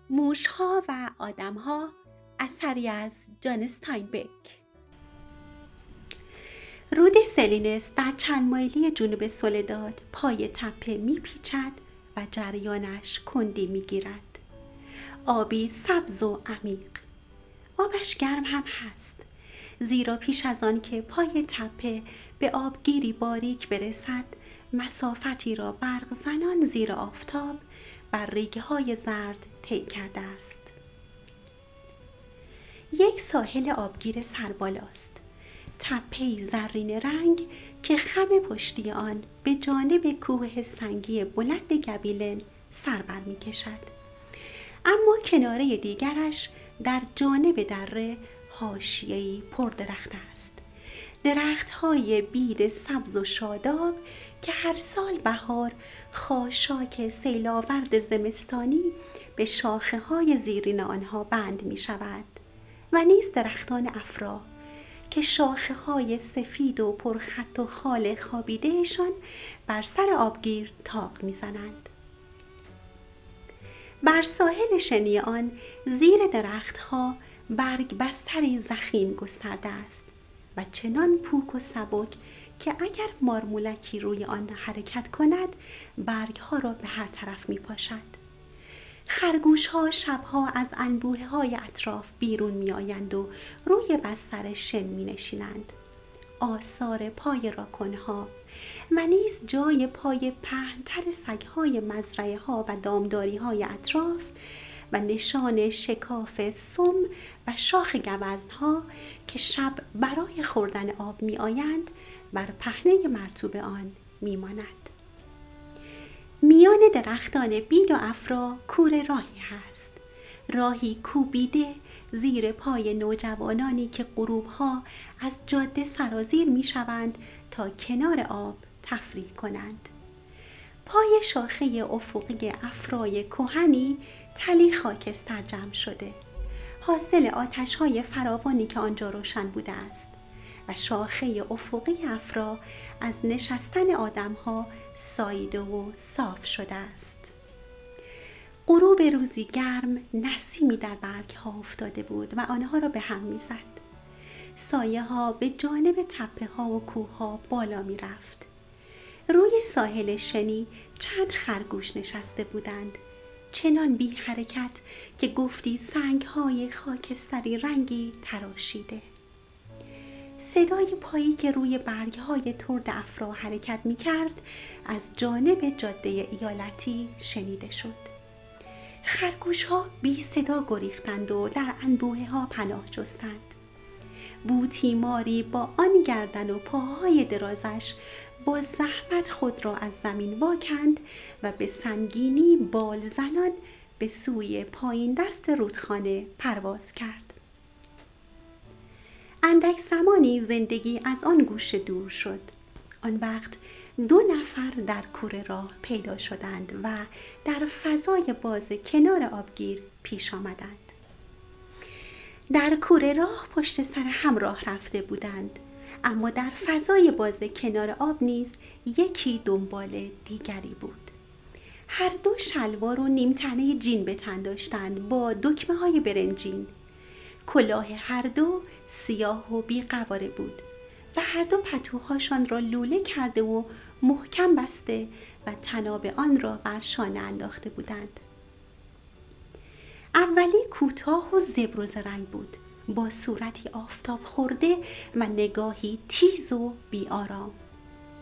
موشها و آدمها، اثری از جان استاینبک. رود سلینس در چند مایلی جنوب سولداد پای تپه میپیچد و جریانش کندی میگیرد. آبی سبز و عمیق. آبش گرم هم هست، زیرا پیش از آن که پای تپه به آبگیری باریک برسد، مسافتی را برق زنان زیر آفتاب بر ریگ‌های زرد طی کرده است. یک ساحل آبگیر سربالاست، تپه‌ای زرین رنگ که خم پشتی آن به جانب کوه سنگی بلند گبیلن سر بر می کشد. اما کناره دیگرش در جانب دره حاشیه‌ای پردرخت است. درخت‌های بید سبز و شاداب که هر سال بهار خاشاک سیل‌آورد زمستانی به شاخه‌های زیرین آنها بند می‌شود و نیز درختان افرا که شاخه‌های سفید و پرخط و خال خوابیده‌شان بر سر آبگیر تاق می‌زنند. بر ساحل شنی آن زیر درختها برگ بستری ضخیم گسترده است و چنان پوک و سبک که اگر مارمولکی روی آن حرکت کند برگها را به هر طرف می پاشد. خرگوش‌ها شبها از انبوه‌های اطراف بیرون می آیند و روی بستر شن می نشینند. آثار پای راکون‌ها و نیز جای پای پهن‌تر سگ‌های مزرعه‌ها و دامداری‌های اطراف و نشان شکاف سم و شاخ گوزن‌ها که شب برای خوردن آب می‌آیند بر پهنه مرطوب آن می‌ماند. میان درختان بید و افرا کوره راهی هست، راهی کوبیده زیر پای نوجوانانی که غروب‌ها از جاده سرازیر می‌شوند تا کنار آب تفریح کنند. پای شاخه افقی افرای کهنی تلی خاکستر جمع شده، حاصل آتش‌های فراوانی که آنجا روشن بوده است و شاخه افقی افرا از نشستن آدم‌ها ساییده و صاف شده است. غروب روزی گرم نسیمی در برگ‌ها افتاده بود و آنها را به هم می‌زد. سایه‌ها به جانب تپه‌ها و کوه‌ها بالا می‌رفت. روی ساحل شنی چند خرگوش نشسته بودند، چنان بی حرکت که گفتی سنگ‌های خاکستری رنگی تراشیده. صدای پایی که روی برگ‌های ترد افرا حرکت می‌کرد از جانب جاده ایالتی شنیده شد. خرگوش‌ها بی صدا گریختند و در انبوه‌ها پناه جستند. بوتیماری با آن گردن و پاهای درازش با زحمت خود را از زمین واکند و به سنگینی بال زنان به سوی پایین دست رودخانه پرواز کرد. اندک زمانی زندگی از آن گوشه دور شد. آن وقت 2 نفر در کوره راه پیدا شدند و در فضای باز کنار آبگیر پیش آمدند. در کوره راه پشت سر هم راه رفته بودند، اما در فضای باز کنار آب نیز یکی دنبال دیگری بود. هر دو شلوار و نیمتنه جین به تن داشتند با دکمه‌های برنجین. کلاه هر دو سیاه و بی‌قواره بود و هر دو پتوهاشان را لوله کرده و محکم بسته و طناب آن را بر شانه انداخته بودند. اولی کوتاه و زبرو رنگ بود، با صورتی آفتاب خورده و نگاهی تیز و بی‌آرام.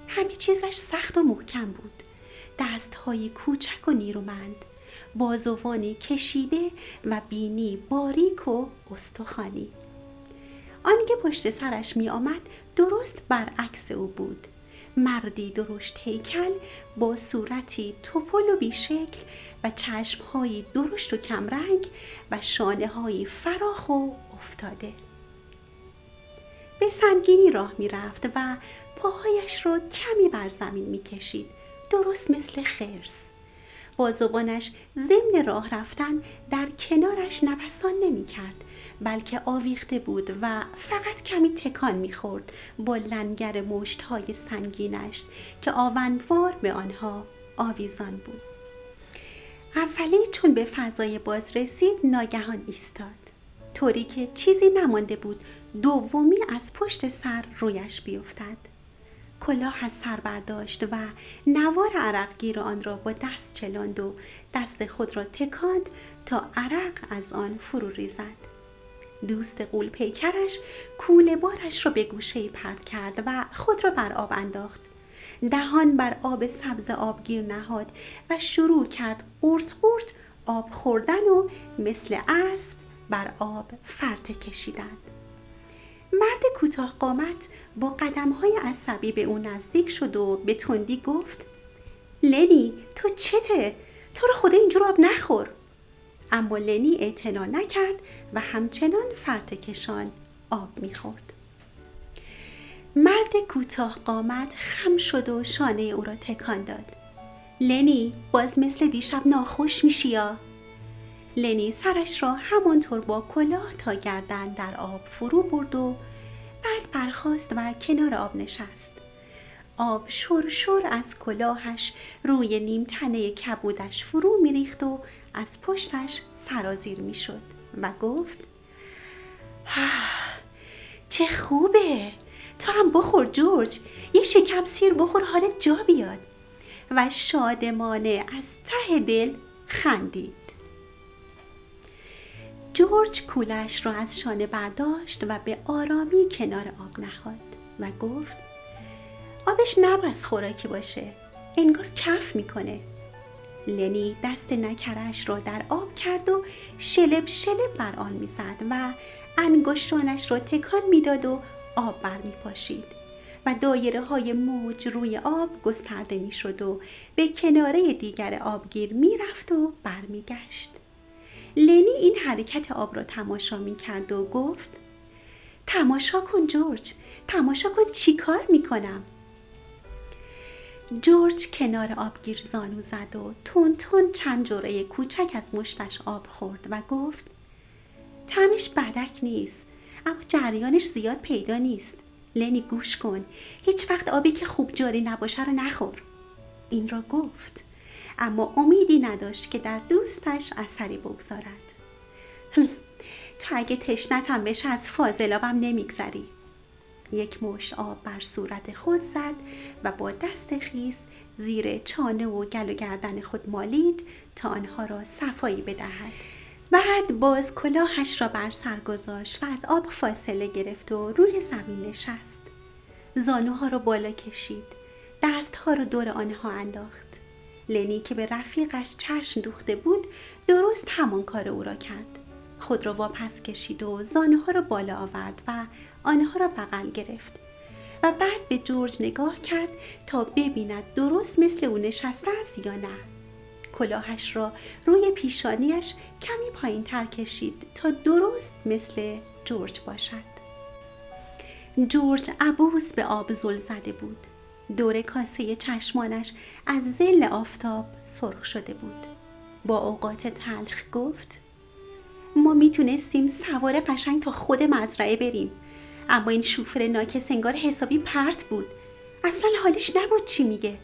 همه چیزش سخت و محکم بود، دست‌های کوچک و نیرومند، بازوانی کشیده و بینی باریک و استخوانی. آنکه پشت سرش می آمد درست برعکس او بود. مردی درشت هیکل با صورتی توپل و بیشکل و چشمهایی درشت و کمرنگ و شانه‌هایی فراخ و افتاده. به سنگینی راه می رفت و پاهایش را کمی بر زمین می کشید، درست مثل خرس. بازوانش ضمن راه رفتن در کنارش نوسان نمی کرد، بلکه آویخته بود و فقط کمی تکان می خورد با لنگر مشت‌های سنگینش که آوندوار به آنها آویزان بود. اولی چون به فضای باز رسید ناگهان ایستاد، طوری که چیزی نمانده بود دومی از پشت سر رویش بیفتد. کلاه از سر برداشت و نوار عرقگیر آن را با دست چلاند و دست خود را تکاند تا عرق از آن فرو ریزد. دوست غول پیکرش کوله بارش را به گوشه‌ای پرت کرد و خود را بر آب انداخت. دهان بر آب سبز آبگیر نهاد و شروع کرد قورت قورت آب خوردن و مثل اسب بر آب فرته کشیدن. مرد کوتاه قامت با قدم‌های عصبی به او نزدیک شد و به تندی گفت: لنی، تو چته؟ تو رو خدا اینجور آب نخور. اما لنی اعتنا نکرد و همچنان فرته کشان آب می‌خورد. مرد کوتاه قامت خم شد و شانه او را تکان داد. لنی، باز مثل دیشب ناخوش میشی یا؟ لنی سرش را همانطور با کلاه تا گردن در آب فرو برد و بعد برخاست و کنار آب نشست. آب شور از کلاهش روی نیم تنه کبودش فرو میریخت و از پشتش سرازیر میشد و گفت: چه خوبه، تو هم بخور جورج، یه شکم سیر بخور حالت جا بیاد. و شادمانه از ته دل خندید. جورج کولش را از شانه برداشت و به آرامی کنار آب نهاد و گفت: آبش نباید خوراکی باشه، انگار کف میکنه. لنی دست نکرش را در آب کرد و شلب بر آن میزد و انگشتانش را تکان میداد و آب برمیپاشید و دایره های موج روی آب گسترده میشد و به کناره دیگر آبگیر میرفت و برمیگشت. لنی این حرکت آب را تماشا میکرد و گفت: تماشا کن جورج، تماشا کن چی کار میکنم. جورج کنار آبگیر زانو زد و تون چند جرعه کوچک از مشتش آب خورد و گفت: طعمش بدک نیست، اما جریانش زیاد پیدا نیست. لنی گوش کن، هیچ وقت آبی که خوب جاری نباشه رو نخور. این را گفت، اما امیدی نداشت که در دوستش اثری بگذارد. تو اگه تشنتم بشه از فاضلابم نمیگذری. یک مشت آب بر صورت خود زد و با دست خیس زیر چانه و گل و گردن خود مالید تا آنها را صفایی بدهد. بعد باز کلاهش را بر سر گذاشت و از آب فاصله گرفت و روی زمین نشست. زانوها را بالا کشید، دستها را دور آنها انداخت. لنی که به رفیقش چشم دوخته بود درست همان کار او را کرد. خود را واپس کشید و زانوها را بالا آورد و آنها را بغل گرفت و بعد به جورج نگاه کرد تا ببیند درست مثل او نشسته است یا نه. کلاهش را روی پیشانیش کمی پایین تر کشید تا درست مثل جورج باشد. جورج عبوس به آب زل زده بود. دور کاسه چشمانش از ظل آفتاب سرخ شده بود. با اوقات تلخ گفت: ما میتونستیم سوار قشنگ تا خود مزرعه بریم، اما این شوفر ناکس انگار حسابی پرت بود. اصلا حالش نبود چی میگه.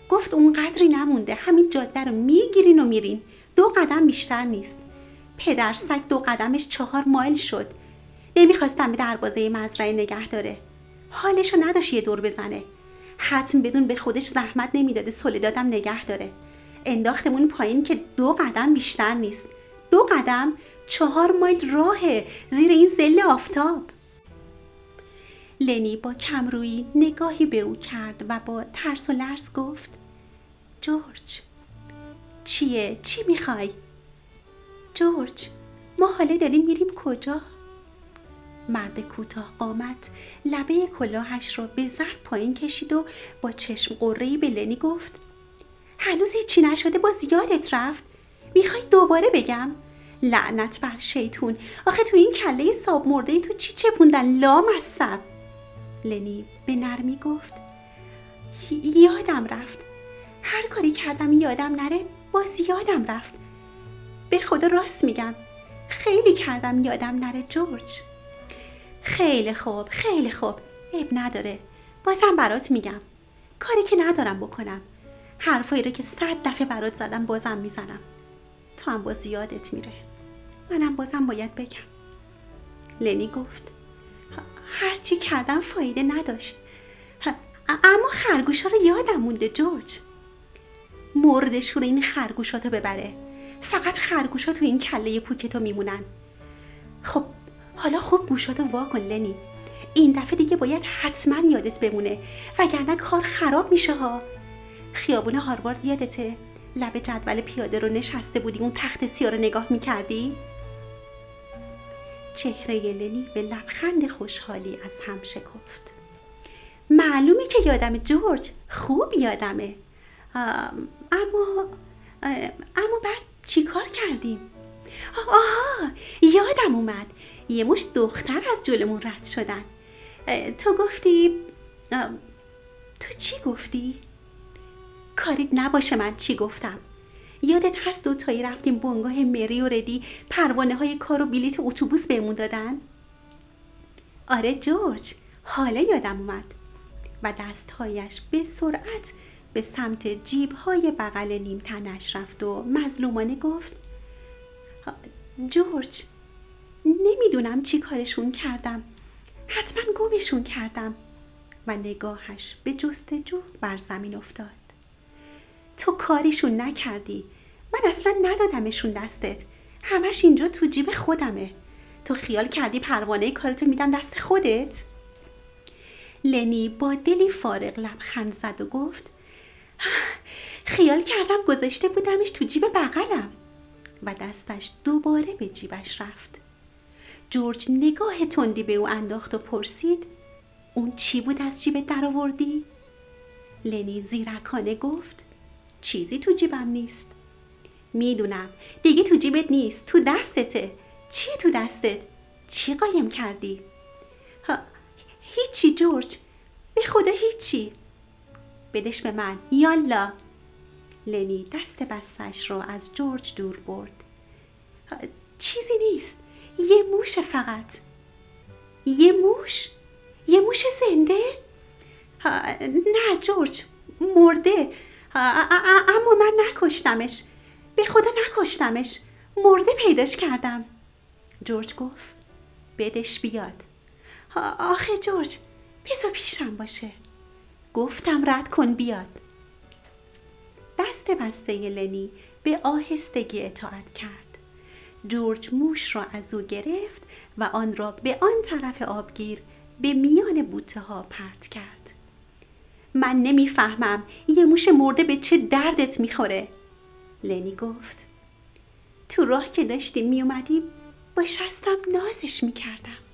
گفت اونقدری نمونده، همین جاده رو میگیرین و میرین، 2 قدم بیشتر نیست. پدر سگ 2 قدمش 4 مایل شد. نمیخواستم به دروازه مزرعه نگه داره. حالشو نداشت یه دور بزنه. حتم بدون به خودش زحمت نمیداده سولدادم نگه داره. انداختمون پایین که 2 قدم بیشتر نیست. 2 قدم 4 مایل راهه زیر این ظل آفتاب. لنی با کمرویی نگاهی به او کرد و با ترس و لرز گفت: جورج. چیه؟ چی میخوای؟ جورج، ما حالا داریم میریم کجا؟ مرد کوتاه قامت لبه کلاهش را به ضرب پایین کشید و با چشم قره‌ای به لنی گفت: هنوز هیچی نشده، باز یادت رفت؟ میخوای دوباره بگم؟ لعنت بر شیطون، آخه تو این کله ساب مرده تو چی چپوندن لامصب؟ لنی به نرمی گفت: یادم رفت، هر کاری کردم یادم نره باز یادم رفت. به خدا راست میگم، خیلی کردم یادم نره جورج. خیلی خوب، عیب نداره، بازم برات میگم، کاری که ندارم بکنم، حرفایی رو که 100 دفعه برات زدم بازم میزنم. تو هم باز یادت میره. منم بازم باید بگم. لنی گفت هرچی کردم فایده نداشت. اما خرگوشا رو یادم مونده جورج. مرد شور این خرگوشاتو ببره. فقط خرگوشا تو این کله پوکتو میمونن. خب حالا خوب گوشاتو وا کن لنی. این دفعه دیگه باید حتما یادت بمونه وگرنه کار خراب میشه ها. خیابون هاروارد یادته؟ لب جدول پیاده رو نشسته بودی اون تخت سیاه رو نگاه میکردی؟ چهره لنی به لبخند خوشحالی از هم شکفت. معلومه که یادمه جورج، خوب یادمه. اما بعد چی کار کردیم؟ آها یادم اومد، یه مش دختر از جلومون رد شدن. تو گفتی تو چی گفتی؟ کاریت نباشه من چی گفتم. یادت هست دوتایی رفتیم بنگاه مری و ردی پروانه های کار و بلیت اتوبوس بهمون دادن؟ آره جورج، حالا یادم اومد. و دستهایش به سرعت به سمت جیب‌های بغل نیم تنش رفت و مظلومانه گفت جورج، نمیدونم چی کارشون کردم. حتما گمشون کردم. و نگاهش به جستجو بر زمین افتاد. تو کاریشون نکردی. من اصلا ندادمشون دستت. همش اینجا تو جیب خودمه. تو خیال کردی پروانه کارتو میدم دست خودت؟ لنی با دلی فارغ لبخند زد و گفت خیال کردم گذاشته بودمش تو جیب بغلم. و دستش دوباره به جیبش رفت. جورج نگاه تندی به او انداخت و پرسید اون چی بود از جیبت در آوردی؟ لنی زیرکانه گفت چیزی تو جیبم نیست. میدونم دیگه تو جیبت نیست، تو دستته. چی تو دستت؟ چی قایم کردی؟ هیچی جورج، به خدا هیچی. بدش به من، یالا. لنی دست بستش را از جورج دور برد. چیزی نیست، یه موش فقط. یه موش؟ یه موش زنده؟ نه جورج، مرده. اما من نکشتمش، به خدا نکشتمش، مرده پیداش کردم. جورج گفت بدش بیاد. آخه جورج، بذار پیشم باشه. گفتم رد کن بیاد. دست بسته لنی به آهستگی اطاعت کرد. جورج موش را از او گرفت و آن را به آن طرف آبگیر به میان بوته ها پرت کرد. من نمیفهمم یه موش مرده به چه دردت میخوره؟ لنی گفت تو راه که داشتیم میومدیم با شستم نازش میکردم.